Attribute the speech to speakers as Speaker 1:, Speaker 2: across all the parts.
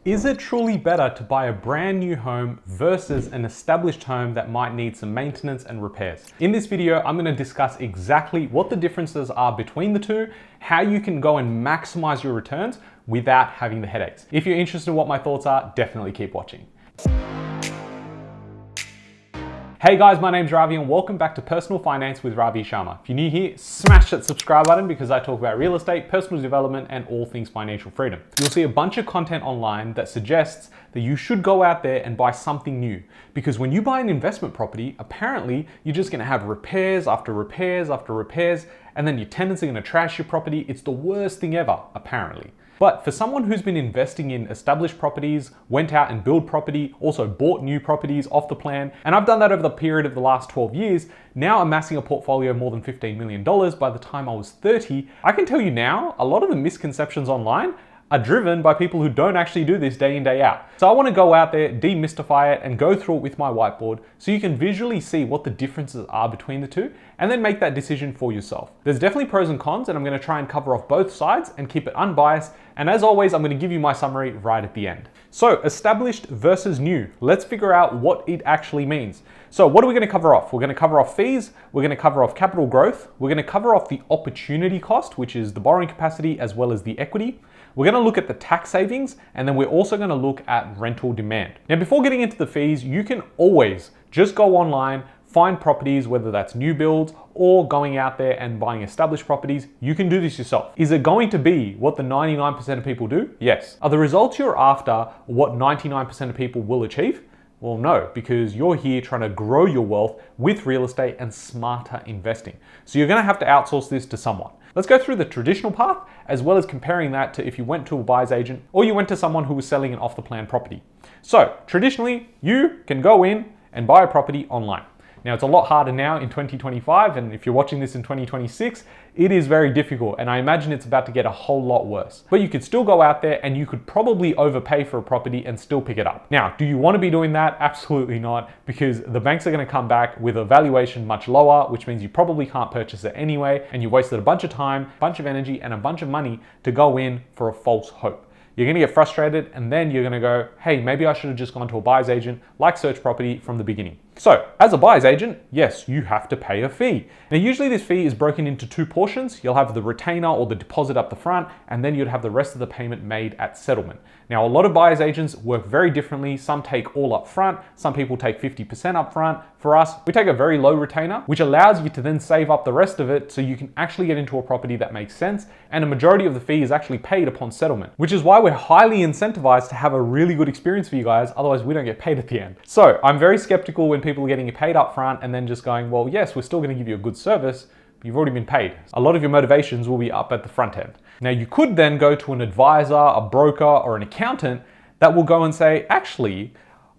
Speaker 1: Is it truly better to buy a brand new home versus an established home that might need some maintenance and repairs? In this video, I'm going to discuss exactly what the differences are between the two, how you can go and maximize your returns without having the headaches. If you're interested in what my thoughts are, definitely keep watching. Hey guys, my name's Ravi and welcome back to Personal Finance with Ravi Sharma. If you're new here, smash that subscribe button because I talk about real estate, personal development, and all things financial freedom. You'll see a bunch of content online that suggests that you should go out there and buy something new. Because when you buy an investment property, apparently you're just gonna have repairs after repairs after repairs, and then your tenants are gonna trash your property. It's the worst thing ever, apparently. But for someone who's been investing in established properties, went out and built property, also bought new properties off the plan, and I've done that over the period of the last 12 years, now amassing a portfolio of more than $15 million by the time I was 30, I can tell you now, a lot of the misconceptions online are driven by people who don't actually do this day in, day out. So I want to go out there, demystify it, and go through it with my whiteboard so you can visually see what the differences are between the two and then make that decision for yourself. There's definitely pros and cons, and I'm going to try and cover off both sides and keep it unbiased. And as always, I'm going to give you my summary right at the end. So established versus new. Let's figure out what it actually means. So what are we going to cover off? We're going to cover off fees. We're going to cover off capital growth. We're going to cover off the opportunity cost, which is the borrowing capacity as well as the equity. We're going to look at the tax savings, and then we're also going to look at rental demand. Now, before getting into the fees, you can always just go online, find properties, whether that's new builds or going out there and buying established properties. You can do this yourself. Is it going to be what the 99% of people do? Yes. Are the results you're after what 99% of people will achieve? Well, no, because you're here trying to grow your wealth with real estate and smarter investing. So you're going to have to outsource this to someone. Let's go through the traditional path, as well as comparing that to if you went to a buyer's agent or you went to someone who was selling an off-the-plan property. So traditionally, you can go in and buy a property online. Now, it's a lot harder now in 2025, and if you're watching this in 2026, it is very difficult, and I imagine it's about to get a whole lot worse. But you could still go out there and you could probably overpay for a property and still pick it up. Now, do you want to be doing that? Absolutely not, because the banks are going to come back with a valuation much lower, which means you probably can't purchase it anyway, and you wasted a bunch of time, a bunch of energy, and a bunch of money to go in for a false hope. You're going to get frustrated, and then you're going to go, hey, maybe I should have just gone to a buyer's agent like Search Property from the beginning. So as a buyer's agent, yes, you have to pay a fee. Now, usually this fee is broken into two portions. You'll have the retainer or the deposit up the front, and then you'd have the rest of the payment made at settlement. Now, a lot of buyer's agents work very differently. Some take all up front. Some people take 50% up front. For us, we take a very low retainer, which allows you to then save up the rest of it so you can actually get into a property that makes sense. And a majority of the fee is actually paid upon settlement, which is why we're highly incentivized to have a really good experience for you guys. Otherwise, we don't get paid at the end. So I'm very skeptical when people are getting paid up front and then just going, well, yes, we're still going to give you a good service, but you've already been paid. A lot of your motivations will be up at the front end. Now, you could then go to an advisor, a broker, or an accountant that will go and say, actually,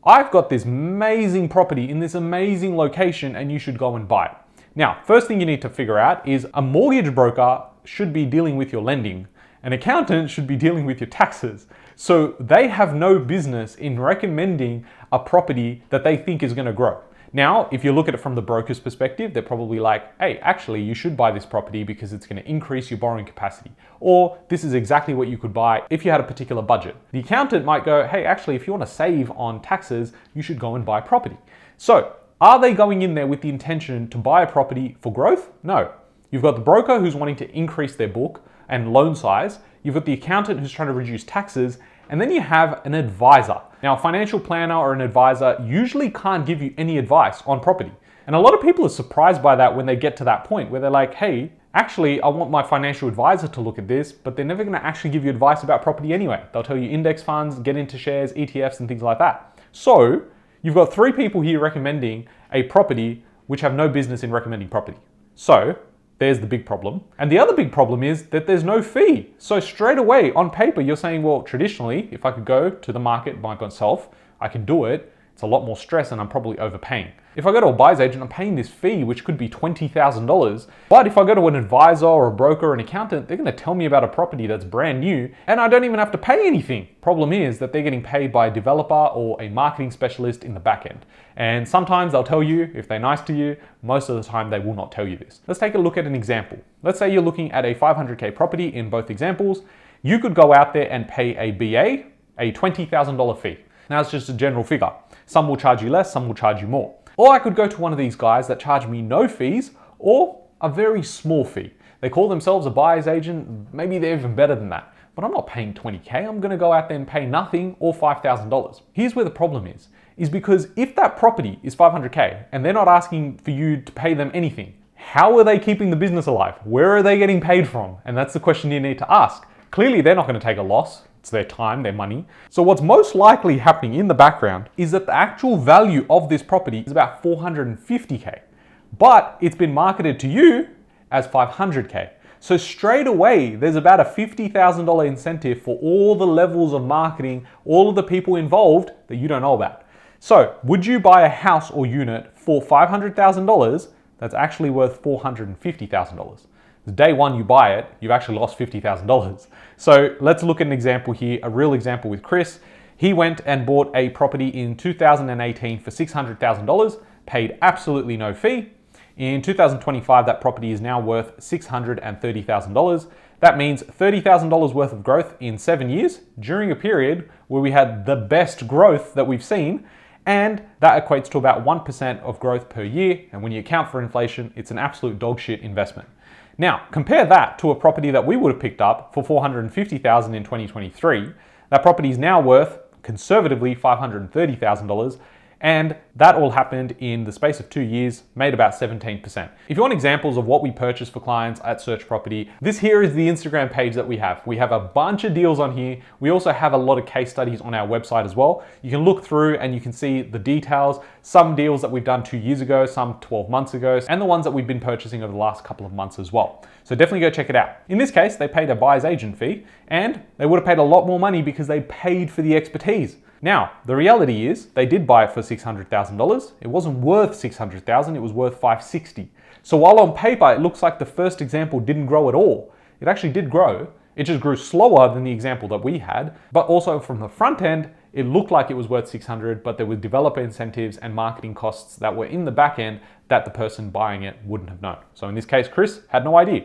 Speaker 1: I've got this amazing property in this amazing location and you should go and buy it. Now, first thing you need to figure out is a mortgage broker should be dealing with your lending. An accountant should be dealing with your taxes. So they have no business in recommending a property that they think is going to grow. Now, if you look at it from the broker's perspective, they're probably like, hey, actually, you should buy this property because it's going to increase your borrowing capacity. Or this is exactly what you could buy if you had a particular budget. The accountant might go, hey, actually, if you want to save on taxes, you should go and buy property. So are they going in there with the intention to buy a property for growth? No. You've got the broker who's wanting to increase their book and loan size. You've got the accountant who's trying to reduce taxes. And then you have an advisor. Now, a financial planner or an advisor usually can't give you any advice on property. And a lot of people are surprised by that when they get to that point where they're like, hey, actually, I want my financial advisor to look at this, but they're never gonna actually give you advice about property anyway. They'll tell you index funds, get into shares, ETFs, and things like that. So you've got three people here recommending a property which have no business in recommending property. So there's the big problem. And the other big problem is that there's no fee. So straight away on paper, you're saying, well, traditionally, if I could go to the market by myself, I can do it. It's a lot more stress and I'm probably overpaying. If I go to a buyer's agent, I'm paying this fee, which could be $20,000. But if I go to an advisor or a broker or an accountant, they're gonna tell me about a property that's brand new and I don't even have to pay anything. Problem is that they're getting paid by a developer or a marketing specialist in the back end. And sometimes they'll tell you if they're nice to you, most of the time they will not tell you this. Let's take a look at an example. Let's say you're looking at a 500K property in both examples. You could go out there and pay a BA a $20,000 fee. Now it's just a general figure. Some will charge you less, some will charge you more. Or I could go to one of these guys that charge me no fees or a very small fee. They call themselves a buyer's agent. Maybe they're even better than that. But I'm not paying 20K. I'm going to go out there and pay nothing or $5,000. Here's where the problem is because if that property is 500K and they're not asking for you to pay them anything, how are they keeping the business alive? Where are they getting paid from? And that's the question you need to ask. Clearly, they're not going to take a loss. It's their time, their money. So what's most likely happening in the background is that the actual value of this property is about 450K, but it's been marketed to you as 500K. So straight away, there's about a $50,000 incentive for all the levels of marketing, all of the people involved that you don't know about. So would you buy a house or unit for $500,000 that's actually worth $450,000? Day one you buy it, you've actually lost $50,000. So let's look at an example here, a real example with Chris. He went and bought a property in 2018 for $600,000, paid absolutely no fee. In 2025, that property is now worth $630,000. That means $30,000 worth of growth in 7 years during a period where we had the best growth that we've seen. And that equates to about 1% of growth per year. And when you account for inflation, it's an absolute dog shit investment. Now, compare that to a property that we would have picked up for $450,000 in 2023. That property is now worth conservatively $530,000. And that all happened in the space of 2 years, made about 17%. If you want examples of what we purchase for clients at Search Property, this here is the Instagram page that we have. We have a bunch of deals on here. We also have a lot of case studies on our website as well. You can look through and you can see the details, some deals that we've done 2 years ago, some 12 months ago, and the ones that we've been purchasing over the last couple of months as well. So definitely go check it out. In this case, they paid a buyer's agent fee and they would have paid a lot more money because they paid for the expertise. Now, the reality is they did buy it for $600,000. It wasn't worth $600,000, it was worth $560,000. So while on paper, it looks like the first example didn't grow at all, it actually did grow. It just grew slower than the example that we had. But also from the front end, it looked like it was worth $600,000, but there were developer incentives and marketing costs that were in the back end that the person buying it wouldn't have known. So in this case, Chris had no idea.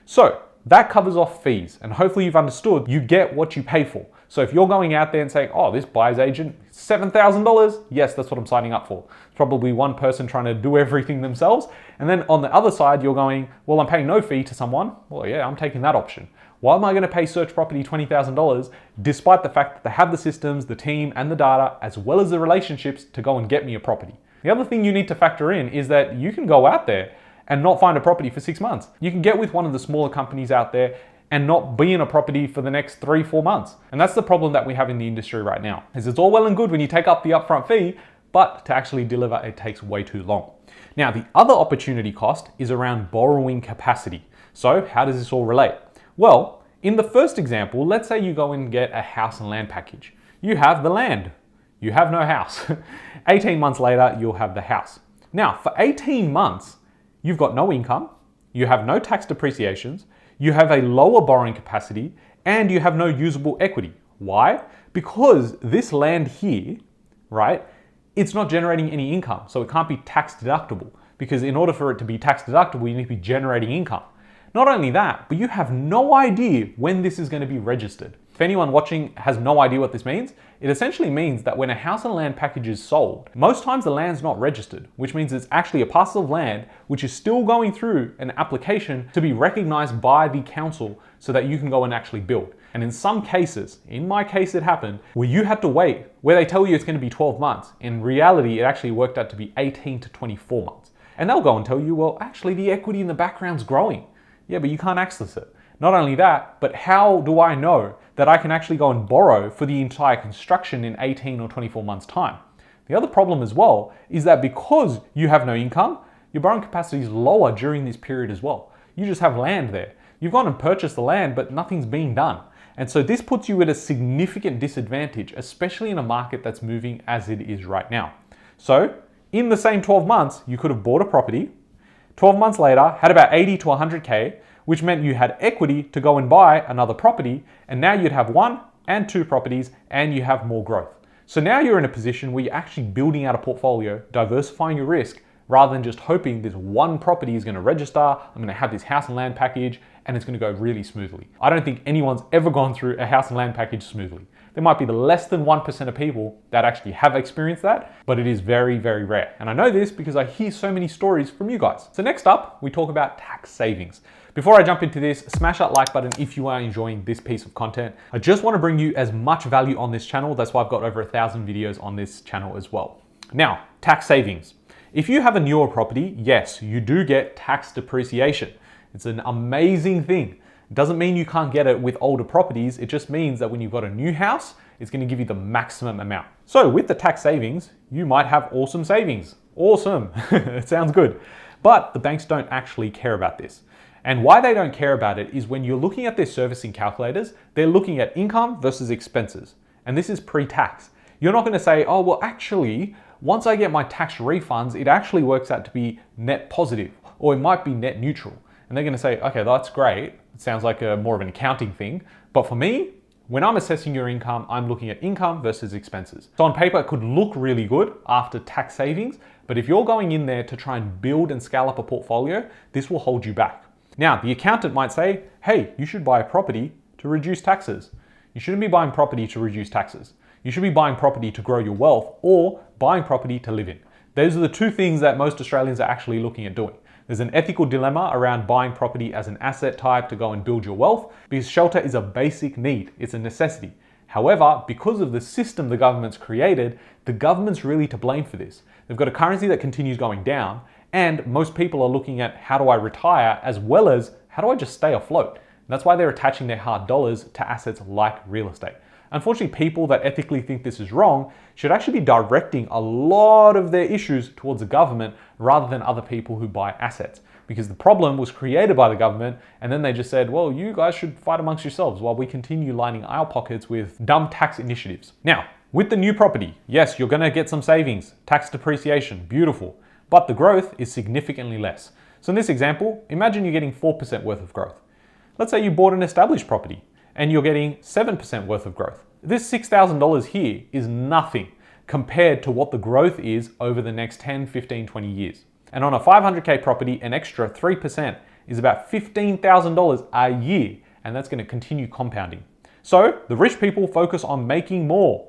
Speaker 1: So that covers off fees. And hopefully you've understood you get what you pay for. So if you're going out there and saying, oh, this buyer's agent, $7,000, yes, that's what I'm signing up for. It's probably one person trying to do everything themselves. And then on the other side, you're going, well, I'm paying no fee to someone. Well, yeah, I'm taking that option. Why am I going to pay Search Property $20,000 despite the fact that they have the systems, the team, and the data, as well as the relationships to go and get me a property? The other thing you need to factor in is that you can go out there and not find a property for 6 months. You can get with one of the smaller companies out there and not be in a property for the next 3-4 months. And that's the problem that we have in the industry right now, is it's all well and good when you take up the upfront fee, but to actually deliver, it takes way too long. Now, the other opportunity cost is around borrowing capacity. So how does this all relate? Well, in the first example, let's say you go and get a house and land package. You have the land, you have no house. 18 months later, you'll have the house. Now, for 18 months, you've got no income, you have no tax depreciations, you have a lower borrowing capacity, and you have no usable equity. Why? Because this land here, right, it's not generating any income, so it can't be tax deductible, because in order for it to be tax deductible, you need to be generating income. Not only that, but you have no idea when this is going to be registered. If anyone watching has no idea what this means, it essentially means that when a house and land package is sold, most times the land's not registered, which means it's actually a parcel of land which is still going through an application to be recognized by the council so that you can go and actually build. And in some cases, in my case it happened, where you had to wait, where they tell you it's going to be 12 months. In reality, it actually worked out to be 18 to 24 months. And they'll go and tell you, well, actually the equity in the background's growing. Yeah, but you can't access it. Not only that, but how do I know that I can actually go and borrow for the entire construction in 18 or 24 months' time? The other problem as well is that because you have no income, your borrowing capacity is lower during this period as well. You just have land there. You've gone and purchased the land, but nothing's being done. And so this puts you at a significant disadvantage, especially in a market that's moving as it is right now. So in the same 12 months, you could have bought a property, 12 months later, had about 80 to 100K, which meant you had equity to go and buy another property, and now you'd have 1 and 2 properties, and you have more growth. So now you're in a position where you're actually building out a portfolio, diversifying your risk, rather than just hoping this one property is going to register, I'm going to have this house and land package, and it's going to go really smoothly. I don't think anyone's ever gone through a house and land package smoothly. There might be the less than 1% of people that actually have experienced that, but it is very, very rare. And I know this because I hear so many stories from you guys. So next up, we talk about tax savings. Before I jump into this, smash that like button if you are enjoying this piece of content. I just want to bring you as much value on this channel. That's why I've got over 1,000 videos on this channel as well. Now, tax savings. If you have a newer property, yes, you do get tax depreciation. It's an amazing thing. It doesn't mean you can't get it with older properties. It just means that when you've got a new house, it's going to give you the maximum amount. So with the tax savings, you might have awesome savings. Awesome. It sounds good. But the banks don't actually care about this. And why they don't care about it is when you're looking at their servicing calculators, they're looking at income versus expenses. And this is pre-tax. You're not going to say, oh, well, actually, once I get my tax refunds, it actually works out to be net positive, or it might be net neutral. And they're going to say, okay, that's great. It sounds like more of an accounting thing. But for me, when I'm assessing your income, I'm looking at income versus expenses. So on paper, it could look really good after tax savings, but if you're going in there to try and build and scale up a portfolio, this will hold you back. Now, the accountant might say, hey, you should buy a property to reduce taxes. You shouldn't be buying property to reduce taxes. You should be buying property to grow your wealth or buying property to live in. Those are the two things that most Australians are actually looking at doing. There's an ethical dilemma around buying property as an asset type to go and build your wealth because shelter is a basic need. It's a necessity. However, because of the system the government's created, the government's really to blame for this. They've got a currency that continues going down, and most people are looking at how do I retire as well as how do I just stay afloat. And that's why they're attaching their hard dollars to assets like real estate. Unfortunately, people that ethically think this is wrong should actually be directing a lot of their issues towards the government rather than other people who buy assets. Because the problem was created by the government, and then they just said, well, you guys should fight amongst yourselves while we continue lining our pockets with dumb tax initiatives. Now, with the new property, yes, you're gonna get some savings, tax depreciation, beautiful, but the growth is significantly less. So in this example, imagine you're getting 4% worth of growth. Let's say you bought an established property and you're getting 7% worth of growth. This $6,000 here is nothing compared to what the growth is over the next 10, 15, 20 years. And on a 500K property, an extra 3% is about $15,000 a year, and that's going to continue compounding. So the rich people focus on making more,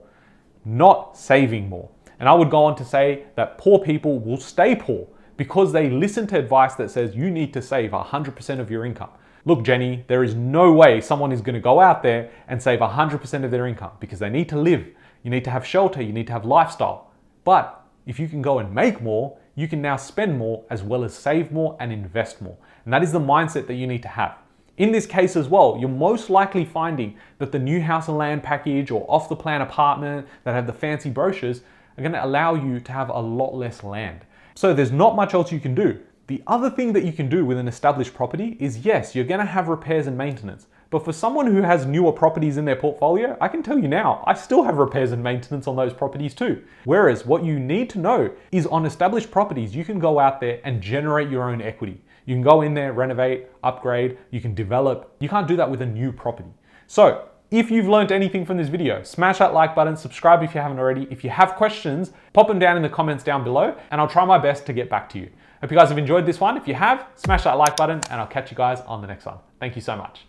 Speaker 1: not saving more. And I would go on to say that poor people will stay poor because they listen to advice that says you need to save 100% of your income. Look, Jenny, there is no way someone is going to go out there and save 100% of their income because they need to live. You need to have shelter, you need to have lifestyle. But if you can go and make more, you can now spend more as well as save more and invest more. And that is the mindset that you need to have. In this case as well, you're most likely finding that the new house and land package or off the plan apartment that have the fancy brochures are going to allow you to have a lot less land. So there's not much else you can do. The other thing that you can do with an established property is, yes, you're going to have repairs and maintenance. But for someone who has newer properties in their portfolio, I can tell you now, I still have repairs and maintenance on those properties too. Whereas what you need to know is on established properties, you can go out there and generate your own equity. You can go in there, renovate, upgrade, you can develop. You can't do that with a new property. So if you've learned anything from this video, smash that like button, subscribe if you haven't already. If you have questions, pop them down in the comments down below and I'll try my best to get back to you. Hope you guys have enjoyed this one. If you have, smash that like button and I'll catch you guys on the next one. Thank you so much.